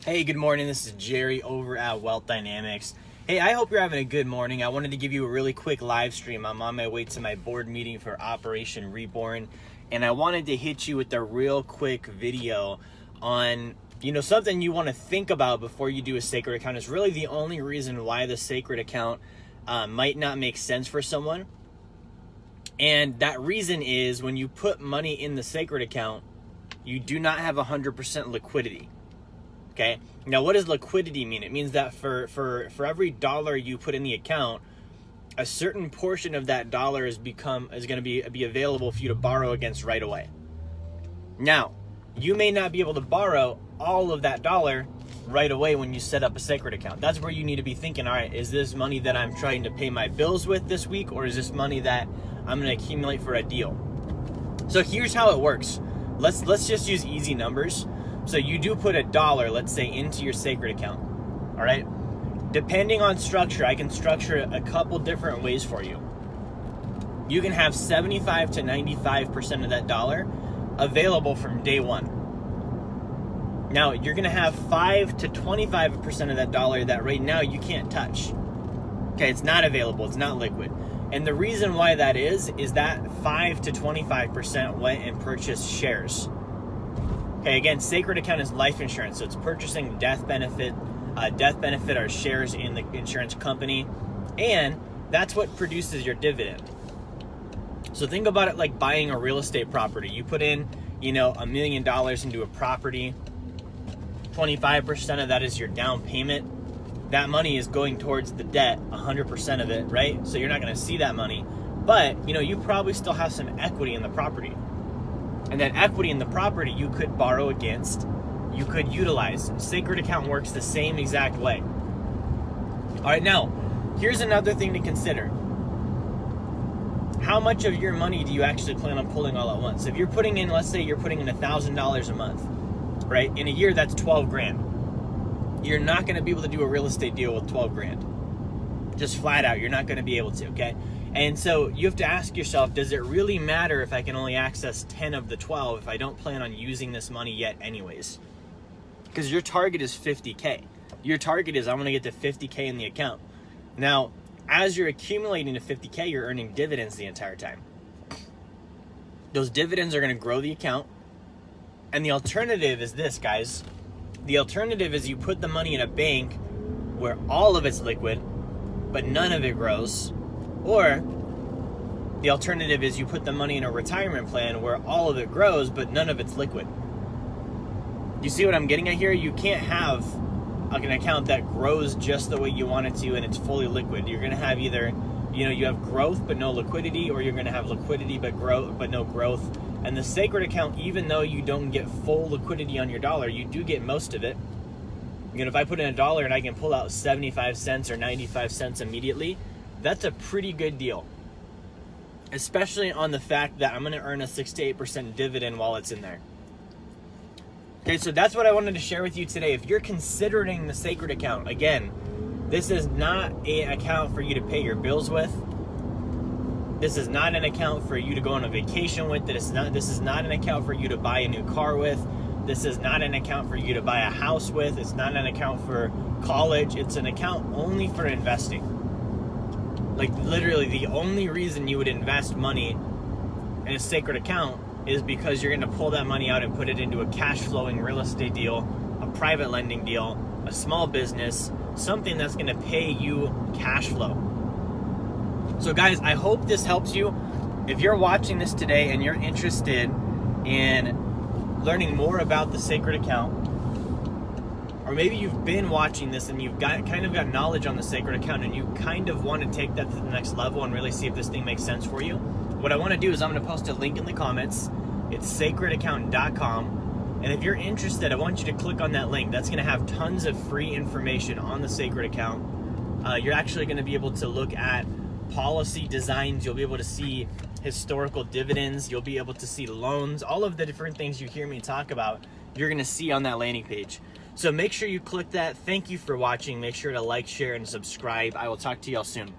Hey, good morning. This is Jerry over at Wealth Dynamics. Hey, I hope you're having a good morning. I wanted to give you a really quick live stream. I'm on my way to my board meeting for Operation Reborn, and I wanted to hit you with a real quick video on, something you want to think about before you do a sacred account. Is really the only reason why the sacred account might not make sense for someone. And that reason is when you put money in the sacred account, you do not have 100% liquidity. Okay. Now, what does liquidity mean? It means that for every dollar you put in the account, a certain portion of that dollar is going to be available for you to borrow against right away. Now, you may not be able to borrow all of that dollar right away when you set up a sacred account. That's where you need to be thinking, all right, is this money that I'm trying to pay my bills with this week, or is this money that I'm going to accumulate for a deal? So here's how it works. Let's just use easy numbers. So you do put $1, let's say, into your sacred account, all right? Depending on structure, I can structure a couple different ways for you. You can have 75 to 95% of that dollar available from day one. Now, you're gonna have 5 to 25% of that dollar that right now you can't touch. Okay, it's not available, it's not liquid. And the reason why that is that 5 to 25% went and purchased shares. Okay, again, sacred account is life insurance, so it's purchasing death benefit. Death benefit are shares in the insurance company, and that's what produces your dividend. So think about it like buying a real estate property. You put in, $1 million into a property. 25% of that is your down payment. That money is going towards the debt, 100% of it, right? So you're not going to see that money, but you probably still have some equity in the property. And that equity in the property you could borrow against, you could utilize. Sacred account works the same exact way. All right, now, here's another thing to consider. How much of your money do you actually plan on pulling all at once? If you're putting in, let's say you're putting in $1,000 a month, right? In a year, that's 12 grand. You're not gonna be able to do a real estate deal with 12 grand. Just flat out, you're not gonna be able to, okay? And so you have to ask yourself, does it really matter if I can only access 10 of the 12 if I don't plan on using this money yet anyways? Because your target is 50K. Your target is, I'm gonna get to 50K in the account. Now, as you're accumulating to 50K, you're earning dividends the entire time. Those dividends are gonna grow the account. And the alternative is this, guys. The alternative is you put the money in a bank where all of it's liquid, but none of it grows. Or the alternative is you put the money in a retirement plan where all of it grows, but none of it's liquid. You see what I'm getting at here? You can't have an account that grows just the way you want it to and it's fully liquid. You're going to have either, you have growth but no liquidity, or you're going to have liquidity but no growth. And the sacred account, even though you don't get full liquidity on your dollar, you do get most of it. If I put in $1 and I can pull out 75 cents or 95 cents immediately, that's a pretty good deal, especially on the fact that I'm going to earn a 6 to 8% dividend while it's in there. Okay, so that's what I wanted to share with you today. If you're considering the sacred account, again, this is not an account for you to pay your bills with. This is not an account for you to go on a vacation with. This is not an account for you to buy a new car with. This is not an account for you to buy a house with. It's not an account for college. It's an account only for investing. Like, literally, the only reason you would invest money in a sacred account is because you're going to pull that money out and put it into a cash flowing real estate deal, a private lending deal, a small business, something that's going to pay you cash flow. So guys, I hope this helps you. If you're watching this today and you're interested in learning more about the sacred account, or maybe you've been watching this and you've got knowledge on the sacred account and you kind of want to take that to the next level and really see if this thing makes sense for you, what I want to do is I'm going to post a link in the comments. It's sacredaccount.com. And if you're interested, I want you to click on that link. That's going to have tons of free information on the sacred account. You're actually going to be able to look at policy designs. You'll be able to see historical dividends. You'll be able to see loans. All of the different things you hear me talk about, you're going to see on that landing page. So make sure you click that. Thank you for watching. Make sure to like, share, and subscribe. I will talk to y'all soon.